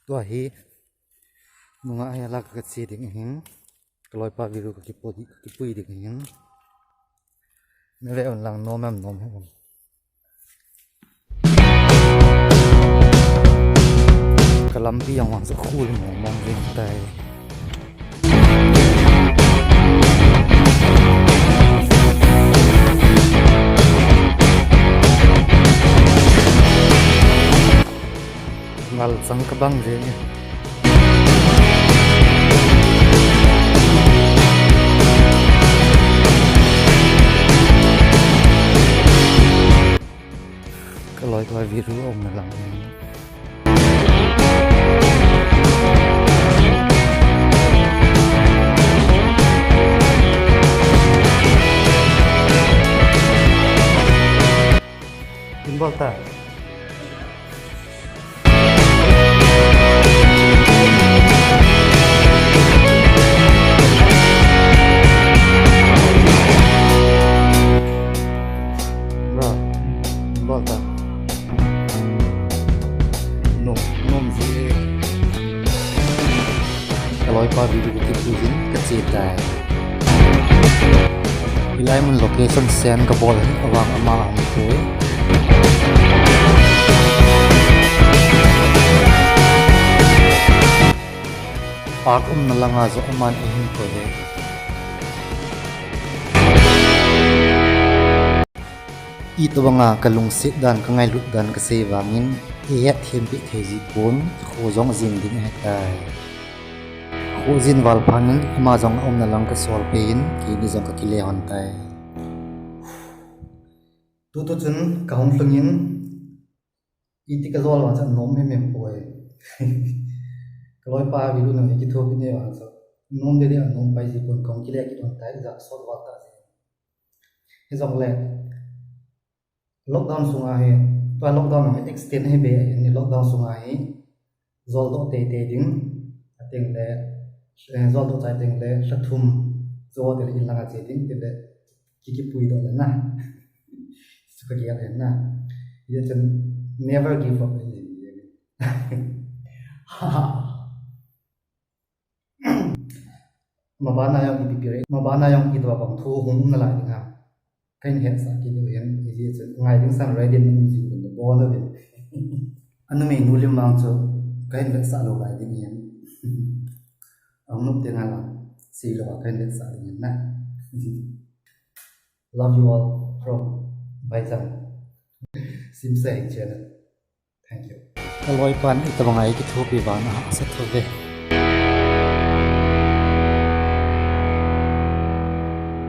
tua hi nunga ai lak ka chi ding hin kloi pa viru ki pui ding hin nere on lang nom nam nom he kalambi yang wang sa khul mo mong ring tai ngal sang kabang je kaloi kaloi viru om na lang timbal ta volta nom gì cái lối qua video của cái cuisine cái gì đây ilai mun location sen ka bol awang ama ang ko park na lang azo aman ihin ko ito nga kalungsit dan kangai lut dan kasewangin iyat hempi thezi pon khojong jing ding hetai khojin wal phanin ama jong om na lang ka sol pein ki ni jong ka kile hon tai tu tu chun kaum pengin iti ka zol wa chan nom mem poi kaloi pa vilu na ki thop ni wa so nom de de nom pai ji pon kaum kile ki hon tai ja sol wa ta he jong le lockdown sunga he to lockdown he extend he be ni lockdown sunga he zol do te ding ateng le zol do chai teng le sathum zo de in langa che ding te le ki pui do le na su ka ya le na ye chen never give up mabana yang ipipire mabana yang idwa bang thu hum na la dinga kain het sa ki do yan ji ngai ding san ready ni ji ni bo la be anu me nu lim mang cho kain vet sa lo bai ding yan ang nup te ngala si lo kain vet sa ding na love you all from Baizang sim sai channel thank you kaloi pan ita bangai ki thu pi ba na sa thu ve